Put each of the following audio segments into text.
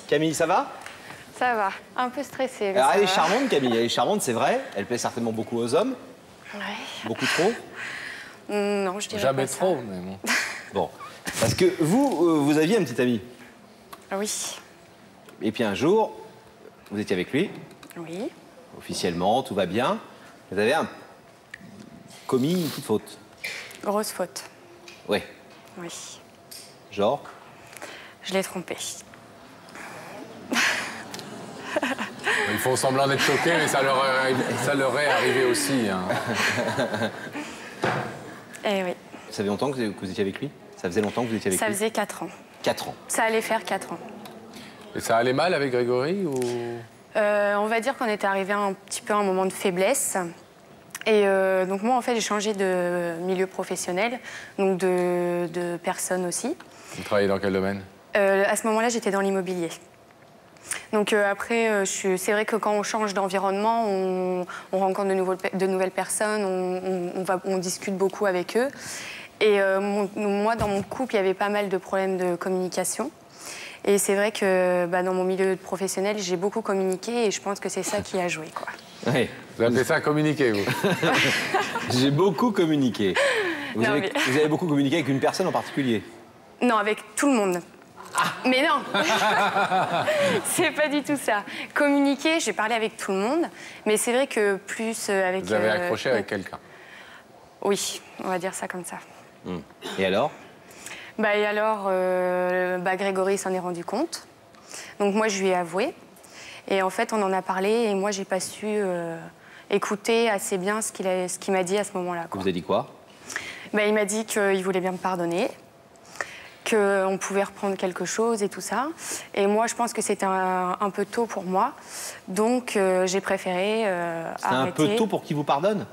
Camille, ça va? Ça va, un peu stressée. Alors, elle est charmante, Camille, elle est charmante, c'est vrai. Elle plaît certainement beaucoup aux hommes. Ouais. Beaucoup trop? Non, je dirais jamais pas trop, ça. mais bon. Bon. Parce que vous aviez un petit ami. Oui. Et puis un jour, vous étiez avec lui. Oui. Officiellement, tout va bien. Vous avez commis une petite faute. Grosse faute. Oui. Oui. Genre? Je l'ai trompé. Ils font semblant d'être choqués, mais ça leur est arrivé aussi. Hein. Eh oui. Ça fait longtemps que vous étiez avec lui? Ça faisait longtemps que vous étiez avec Ça lui? faisait 4 ans. 4 ans. Ça allait faire 4 ans. Et ça allait mal avec Grégory ou... On va dire qu'on était arrivé un petit peu à un moment de faiblesse. Et donc moi, en fait, j'ai changé de milieu professionnel, donc de personne aussi. Vous travaillez dans quel domaine? À ce moment-là, j'étais dans l'immobilier. Donc après, c'est vrai que quand on change d'environnement, on rencontre de nouvelles personnes, on discute beaucoup avec eux. Et moi, dans mon couple, il y avait pas mal de problèmes de communication. Et c'est vrai que dans mon milieu professionnel, j'ai beaucoup communiqué et je pense que c'est ça qui a joué, quoi. Oui. Vous appelez ça communiquer, vous? J'ai beaucoup communiqué. Vous Non, avez beaucoup communiqué avec une personne en particulier? Non, avec tout le monde. Ah. Mais non. C'est pas du tout ça. Communiquer, j'ai parlé avec tout le monde, mais c'est vrai que plus avec... Vous avez accroché avec quelqu'un? Oui, on va dire ça comme ça. Et alors? Et alors, Grégory s'en est rendu compte. Donc moi, je lui ai avoué. Et en fait, on en a parlé et moi, j'ai pas su écouter assez bien ce qu'il m'a dit à ce moment-là. Vous avez dit quoi? Il m'a dit qu'il voulait bien me pardonner, qu'on pouvait reprendre quelque chose et tout ça. Et moi, je pense que c'était un peu tôt pour moi. Donc, j'ai préféré arrêter. C'était un peu tôt pour qu'il vous pardonne?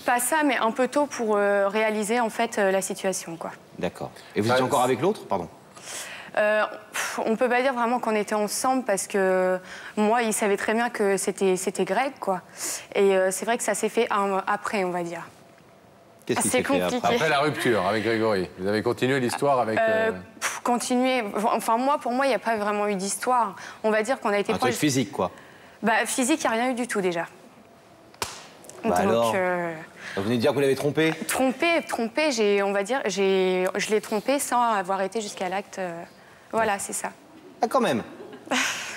Pas ça, mais un peu tôt pour réaliser, en fait, la situation, quoi. D'accord. Et vous étiez encore avec l'autre? Pardon. On peut pas dire vraiment qu'on était ensemble parce que moi, il savait très bien que c'était Greg, quoi. Et c'est vrai que ça s'est fait après, on va dire. Qu'est-ce qui C'est s'est fait compliqué. Après la rupture avec Grégory, vous avez continué l'histoire avec... Continuer. Enfin, pour moi, il n'y a pas vraiment eu d'histoire. On va dire qu'on a été Un proches. truc physique, quoi. Physique, il n'y a rien eu du tout, déjà. Alors, vous venez de dire que vous l'avez trompé? Trompé, on va dire, je l'ai trompé sans avoir été jusqu'à l'acte. Voilà, c'est ça. Ah, quand même.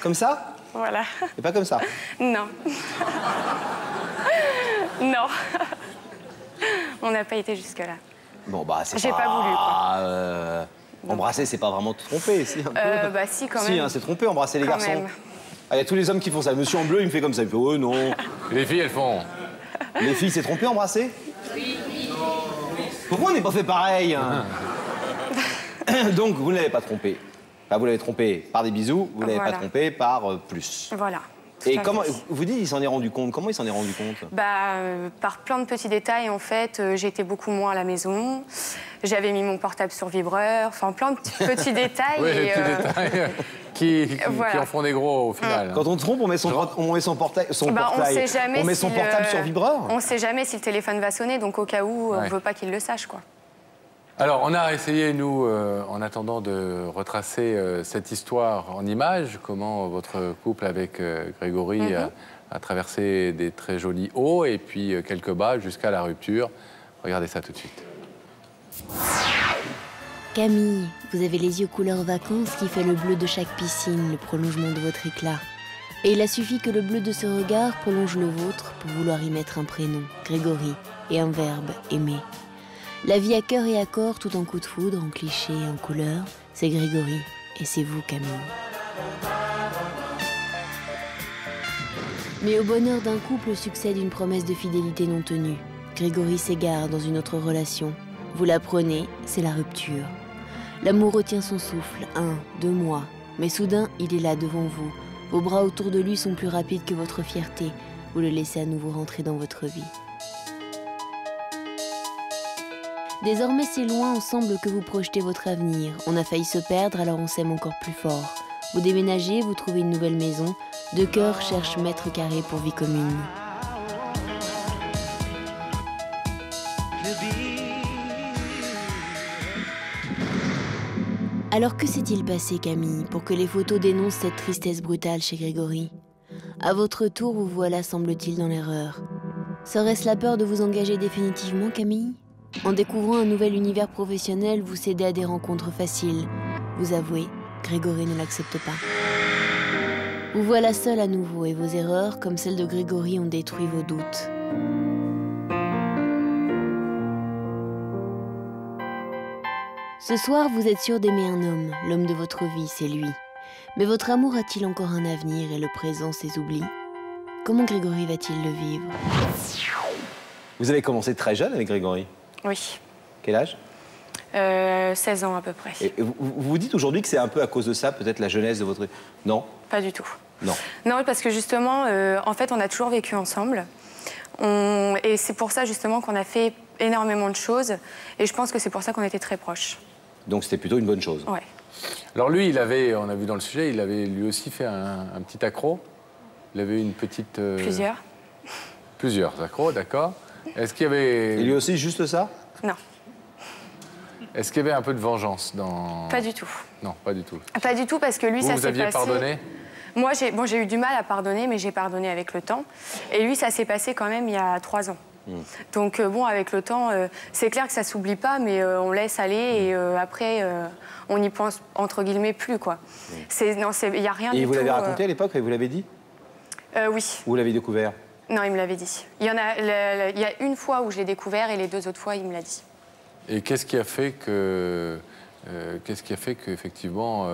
Comme ça? Voilà. Et pas comme ça? Non. Non. On n'a pas été jusque-là. Bon, c'est J'ai pas voulu, quoi. Embrasser, c'est pas vraiment tromper, si, un peu. Si, quand Si, même. hein, c'est tromper, embrasser les Quand garçons. même. Ah, il y a tous les hommes qui font ça. Le monsieur en bleu, il me fait comme ça. Il me fait, oh non. Les filles, elles font... Les filles, c'est tromper, embrasser? Oui. Pourquoi on n'est pas fait pareil, hein? Donc, vous ne l'avez pas trompé. Enfin, vous l'avez trompé par des bisous, vous ne l'avez pas trompé par plus. Voilà. Et comment, vous dites, il s'en est rendu compte. Comment il s'en est rendu compte? Par plein de petits détails, en fait. J'étais beaucoup moins à la maison. J'avais mis mon portable sur vibreur. Enfin, plein de petits détails. Oui, les petits détails qui en font des gros, au final. Quand on trompe, on met son portable sur vibreur. On ne sait jamais si le téléphone va sonner, donc au cas où, on ne veut pas qu'il le sache, quoi. Alors, on a essayé, nous, en attendant de retracer cette histoire en images, comment votre couple avec Grégory a traversé des très jolis hauts et puis quelques bas jusqu'à la rupture. Regardez ça tout de suite. Camille, vous avez les yeux couleur vacances qui fait le bleu de chaque piscine, le prolongement de votre éclat. Et il a suffi que le bleu de ce regard prolonge le vôtre pour vouloir y mettre un prénom, Grégory, et un verbe, aimer. La vie à cœur et à corps, tout en coup de foudre, en cliché et en couleur, c'est Grégory, et c'est vous, Camille. Mais au bonheur d'un couple succède une promesse de fidélité non tenue. Grégory s'égare dans une autre relation. Vous la prenez, c'est la rupture. L'amour retient son souffle, 1, 2 mois. Mais soudain, il est là devant vous. Vos bras autour de lui sont plus rapides que votre fierté. Vous le laissez à nouveau rentrer dans votre vie. Désormais, c'est loin ensemble que vous projetez votre avenir. On a failli se perdre, alors on s'aime encore plus fort. Vous déménagez, vous trouvez une nouvelle maison. Deux cœurs cherchent mètre carré pour vie commune. Alors que s'est-il passé, Camille, pour que les photos dénoncent cette tristesse brutale chez Grégory? À votre tour, vous voilà, semble-t-il, dans l'erreur. Serait-ce la peur de vous engager définitivement, Camille? En découvrant un nouvel univers professionnel, vous cédez à des rencontres faciles. Vous avouez, Grégory ne l'accepte pas. Vous voilà seul à nouveau et vos erreurs, comme celles de Grégory, ont détruit vos doutes. Ce soir, vous êtes sûr d'aimer un homme, l'homme de votre vie, c'est lui. Mais votre amour a-t-il encore un avenir et le présent ses oublis? Comment Grégory va-t-il le vivre? Vous avez commencé très jeune avec Grégory? Oui. Quel âge? 16 ans à peu près. Et vous vous dites aujourd'hui que c'est un peu à cause de ça, peut-être la jeunesse de votre... Non? Pas du tout. Non. Non, parce que justement, en fait, on a toujours vécu ensemble. Et c'est pour ça justement qu'on a fait énormément de choses. Et je pense que c'est pour ça qu'on était très proches. Donc c'était plutôt une bonne chose. Ouais. Alors lui, il avait, on a vu dans le sujet, il avait lui aussi fait un petit accro. Il avait une petite... Plusieurs. Plusieurs accros, d'accord. Est-ce qu'il y avait... Et lui aussi, juste ça? Non. Est-ce qu'il y avait un peu de vengeance dans... Pas du tout. Non, pas du tout. Pas du tout, parce que lui, ça Vous s'est aviez passé... pardonné? Moi, j'ai eu du mal à pardonner, mais j'ai pardonné avec le temps. Et lui, ça s'est passé quand même il y a 3 ans. Donc bon, avec le temps, c'est clair que ça s'oublie pas, mais on laisse aller et après, on n'y pense entre guillemets plus, quoi. Non, il n'y a rien du tout. Et vous l'avez raconté à l'époque, et vous l'avez dit? Oui. Vous l'avez découvert? Non, il me l'avait dit. Il y a une fois où je l'ai découvert et les 2 autres fois, il me l'a dit. Et qu'est-ce qui a fait que... qu'effectivement,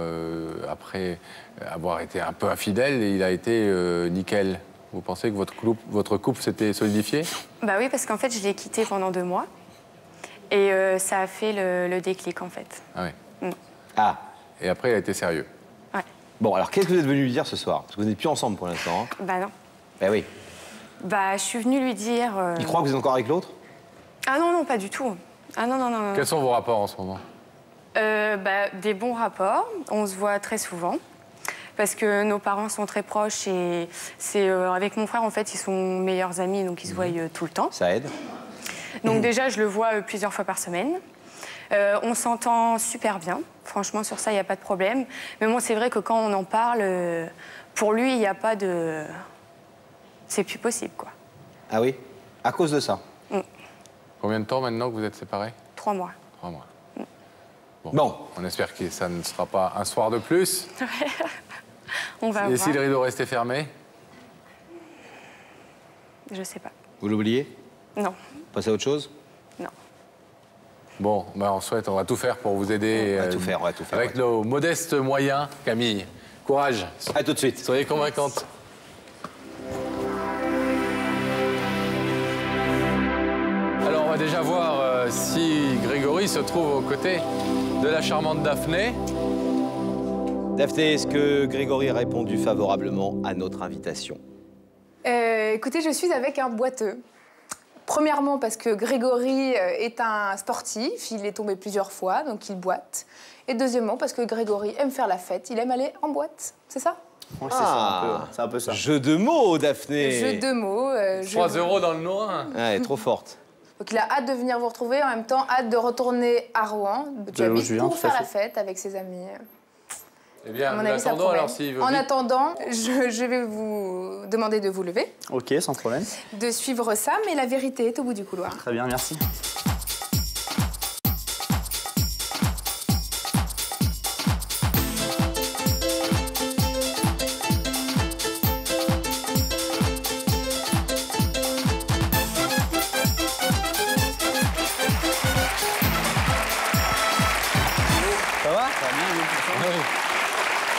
après avoir été un peu infidèle, il a été nickel? Vous pensez que votre couple s'était solidifié? Bah oui, parce qu'en fait, je l'ai quitté pendant 2 mois. Et ça a fait le déclic, en fait. Ah oui. Ah. Et après, il a été sérieux? Ouais. Bon, alors qu'est-ce que vous êtes venu lui dire ce soir? Parce que vous n'êtes plus ensemble pour l'instant. Hein. Bah non. Ben oui. Bah, je suis venue lui dire... Il croit que vous êtes encore avec l'autre? Ah non, non, pas du tout. Ah non, non, non, non. Quels sont vos rapports en ce moment? Des bons rapports. On se voit très souvent. Parce que nos parents sont très proches et avec mon frère, en fait, ils sont meilleurs amis, donc ils se voient tout le temps. Ça aide. Donc déjà, je le vois plusieurs fois par semaine. On s'entend super bien. Franchement, sur ça, il n'y a pas de problème. Mais bon, c'est vrai que quand on en parle, pour lui, il n'y a pas de... C'est plus possible, quoi. Ah oui? À cause de ça? Combien de temps maintenant que vous êtes séparés? 3 mois. 3 mois. Bon. On espère que ça ne sera pas un soir de plus. On va Et voir. si le rideau restait fermé? Je sais pas. Vous l'oubliez? Non. Passez à autre chose? Non. Bon, ben on va tout faire pour vous aider. On va tout faire, on va tout faire. Avec nos modestes moyens, Camille. Courage. À tout de suite. Soyez convaincante. Alors, on va déjà voir si Grégory se trouve aux côtés de la charmante Daphné. Daphné, est-ce que Grégory a répondu favorablement à notre invitation? Écoutez, je suis avec un boiteux. Premièrement, parce que Grégory est un sportif, il est tombé plusieurs fois, donc il boite. Et deuxièmement, parce que Grégory aime faire la fête, il aime aller en boîte, c'est ça? Ouais, c'est un peu ça. Jeu de mots, Daphné. Jeu de mots. 3 € dans le noir. Ah, elle est trop forte. Donc il a hâte de venir vous retrouver, en même temps hâte de retourner à Rouen, tu habites, Juin, pour tout à faire la fait. fête avec ses amis. Eh bien, À mon nous avis, ça attendons promet. alors s'il veut En bien. attendant, je vais vous demander de vous lever, Ok, sans problème. de suivre ça, mais la vérité est au bout du couloir. Très bien, merci. Ça va?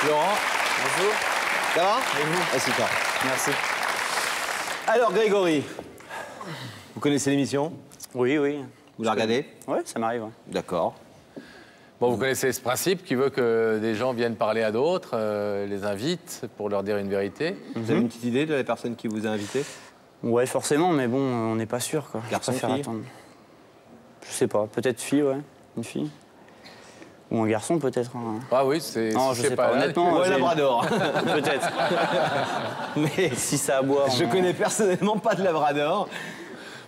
Laurent, bonjour. Ça va? Assieds-toi. Merci. Alors, Grégory, vous connaissez l'émission? Oui, oui. Vous la regardez? Oui, ça m'arrive. Ouais. D'accord. Bon, vous connaissez ce principe qui veut que des gens viennent parler à d'autres, les invitent pour leur dire une vérité. Vous avez une petite idée de la personne qui vous a invité? Ouais, forcément, mais bon, on n'est pas sûr, quoi. Garçon, Je préfère fille attendre. Je sais pas, peut-être fille, ouais. Une fille. Ou un garçon, peut-être. Hein. Ah oui, c'est... Non, je sais pas, honnêtement. Ou un j'ai- labrador. Peut-être. Mais Si ça aboie. je connais personnellement pas de labrador.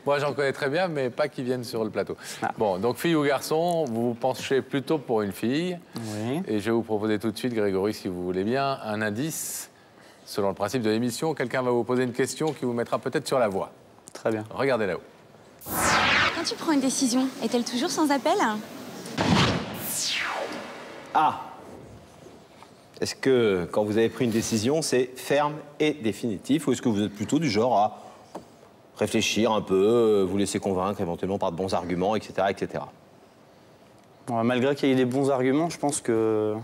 Moi, j'en connais très bien, mais pas qui viennent sur le plateau. Ah. Bon, donc fille ou garçon, vous vous penchez plutôt pour une fille. Oui. Et je vais vous proposer tout de suite, Grégory, si vous voulez bien, un indice. Selon le principe de l'émission, quelqu'un va vous poser une question qui vous mettra peut-être sur la voie. Très bien. Regardez là-haut. Quand tu prends une décision, est-elle toujours sans appel? Ah. Est-ce que, quand vous avez pris une décision, c'est ferme et définitif, ou est-ce que vous êtes plutôt du genre à réfléchir un peu, vous laisser convaincre éventuellement par de bons arguments, etc., etc. Bon, malgré qu'il y ait des bons arguments, je pense que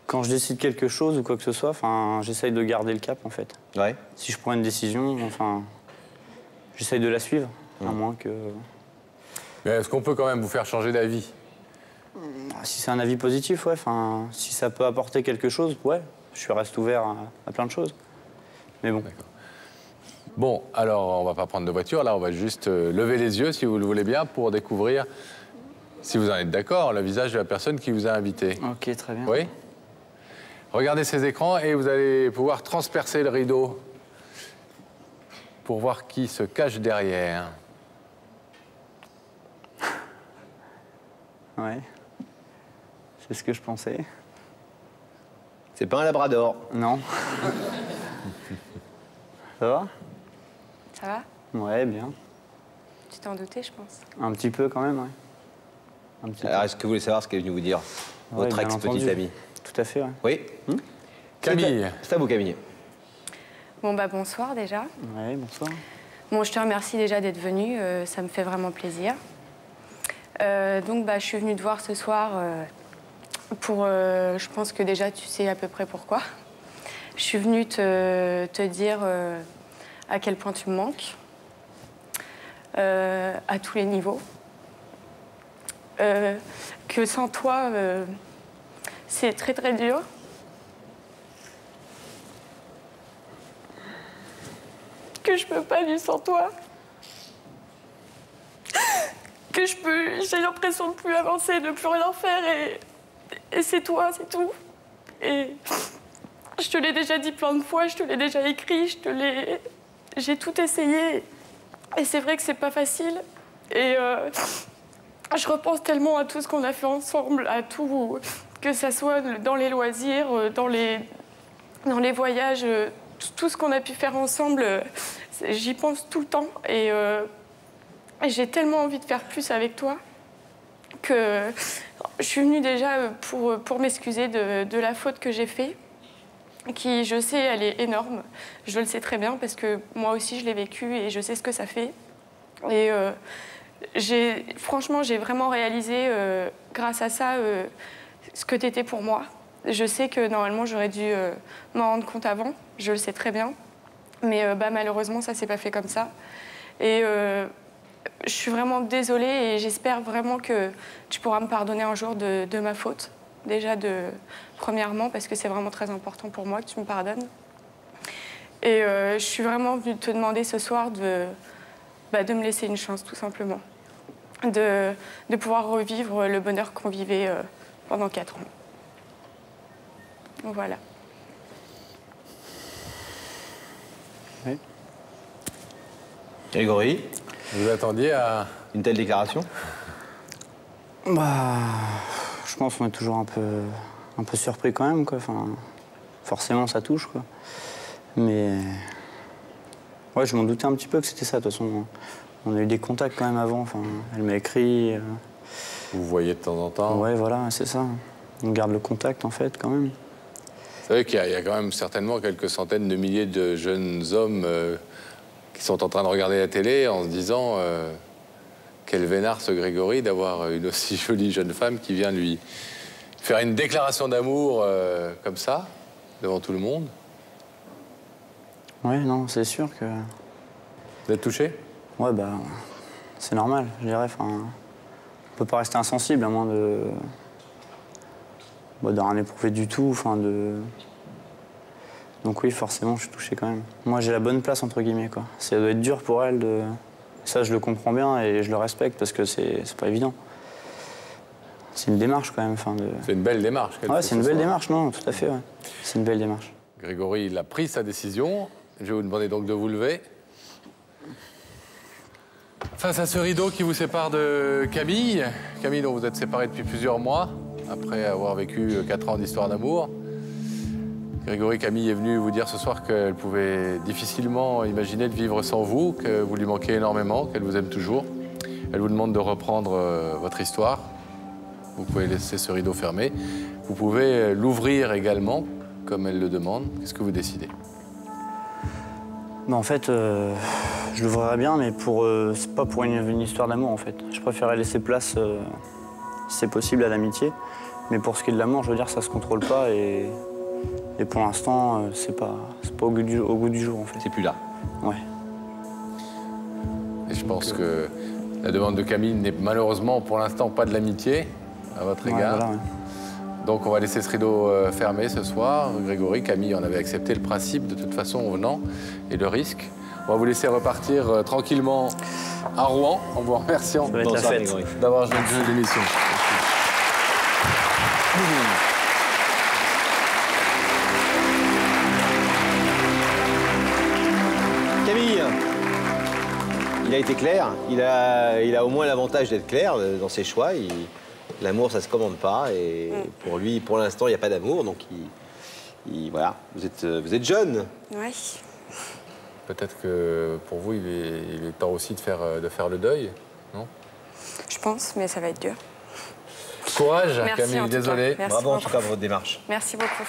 quand je décide quelque chose ou quoi que ce soit, j'essaye de garder le cap, en fait. Ouais. Si je prends une décision, j'essaye de la suivre, à moins que... Mais est-ce qu'on peut quand même vous faire changer d'avis? Si c'est un avis positif, ouais, si ça peut apporter quelque chose, ouais, je reste ouvert à plein de choses. Mais bon. Bon, alors on va pas prendre de voiture, là on va juste lever les yeux, si vous le voulez bien, pour découvrir, si vous en êtes d'accord, le visage de la personne qui vous a invité. Ok, très bien. Oui? Regardez ces écrans et vous allez pouvoir transpercer le rideau pour voir qui se cache derrière. Ouais. C'est ce que je pensais. C'est pas un labrador. Non. Ça va? Ça va? Ouais, bien. Tu t'en doutais, je pense. Un petit peu quand même, ouais. Un petit Alors, est-ce que vous voulez savoir ce qu'elle est venue vous dire, peu. votre Ouais, bien ex-petite entendu. amie? Tout à fait, ouais. Oui. Camille. C'est à vous, Camille. Bon, bah bonsoir déjà. Ouais, bonsoir. Bon, je te remercie déjà d'être venu, ça me fait vraiment plaisir. Donc, bah, je suis venue te voir ce soir pour... je pense que déjà, tu sais à peu près pourquoi. Je suis venue te dire à quel point tu me manques, à tous les niveaux. Que sans toi, c'est très, très dur. Que je peux pas vivre sans toi. Que j'ai l'impression de plus avancer, de plus rien faire et c'est toi, c'est tout. Et je te l'ai déjà dit plein de fois, je te l'ai déjà écrit, j'ai tout essayé et c'est vrai que c'est pas facile. Et je repense tellement à tout ce qu'on a fait ensemble, à tout, que ça soit dans les loisirs, dans les voyages, tout ce qu'on a pu faire ensemble, j'y pense tout le temps. Et j'ai tellement envie de faire plus avec toi que je suis venue déjà pour m'excuser de la faute que j'ai faite, qui, je sais, elle est énorme. Je le sais très bien parce que moi aussi, je l'ai vécu et je sais ce que ça fait. Et franchement, j'ai vraiment réalisé, grâce à ça, ce que tu étais pour moi. Je sais que normalement, j'aurais dû m'en rendre compte avant. Je le sais très bien. Mais malheureusement, ça ne s'est pas fait comme ça. Et je suis vraiment désolée et j'espère vraiment que tu pourras me pardonner un jour de ma faute. Déjà, premièrement, parce que c'est vraiment très important pour moi que tu me pardonnes. Et je suis vraiment venue te demander ce soir de me laisser une chance, tout simplement. De pouvoir revivre le bonheur qu'on vivait pendant 4 ans. Voilà. Oui. Grégory, Vous attendiez à... une telle déclaration? Bah, je pense qu'on est toujours un peu surpris quand même, quoi. Forcément, ça touche, quoi. Mais ouais, je m'en doutais un petit peu que c'était ça. De toute façon, on a eu des contacts quand même avant. Elle m'a écrit. Vous voyez de temps en temps. Ouais, voilà, c'est ça. On garde le contact, en fait, quand même. Vous savez qu'il y a quand même certainement quelques centaines de milliers de jeunes hommes qui sont en train de regarder la télé en se disant quel vénard ce Grégory d'avoir une aussi jolie jeune femme qui vient lui faire une déclaration d'amour comme ça, devant tout le monde. Ouais, non, c'est sûr que... Vous êtes touché? Ouais, bah, c'est normal, je dirais. On peut pas rester insensible, à moins de rien éprouver du tout, Donc oui, forcément, je suis touché quand même. Moi, j'ai la bonne place, entre guillemets, quoi. Ça doit être dur pour elle de... Ça, je le comprends bien et je le respecte parce que c'est pas évident. C'est une démarche, quand même. C'est une belle démarche. Ouais, c'est une belle démarche, non, tout à fait, ouais. C'est une belle démarche. Grégory, il a pris sa décision. Je vais vous demander donc de vous lever. Face à ce rideau qui vous sépare de Camille, Camille dont vous êtes séparés depuis plusieurs mois, après avoir vécu 4 ans d'histoire d'amour, Grégory, Camille est venue vous dire ce soir qu'elle pouvait difficilement imaginer de vivre sans vous, que vous lui manquez énormément, qu'elle vous aime toujours. Elle vous demande de reprendre votre histoire. Vous pouvez laisser ce rideau fermé. Vous pouvez l'ouvrir également, comme elle le demande. Qu'est-ce que vous décidez? En fait, je l'ouvrirais bien, mais c'est pas pour une histoire d'amour, en fait. Je préférerais laisser place, si c'est possible, à l'amitié. Mais pour ce qui est de l'amour, je veux dire, ça se contrôle pas. Et pour l'instant, c'est pas au goût du jour, en fait. C'est plus là. Ouais. Et je pense que la demande de Camille n'est malheureusement pour l'instant pas de l'amitié à votre égard. Voilà, ouais. Donc on va laisser ce rideau fermé ce soir. Grégory, Camille en avait accepté le principe de toute façon en venant et le risque. On va vous laisser repartir tranquillement à Rouen en vous remerciant Ça va être la fête. d'avoir joué le jeu de l'émission. Camille, il a été clair. Il a au moins l'avantage d'être clair dans ses choix. L'amour, ça se commande pas. Et pour lui, pour l'instant, il n'y a pas d'amour. Donc, voilà, vous êtes jeune. Oui. Peut-être que pour vous, il est temps aussi de faire le deuil, non? Je pense, mais ça va être dur. Courage, Merci, Camille, en tout cas. désolé. Merci Bravo en beaucoup. tout cas pour votre démarche. Merci beaucoup.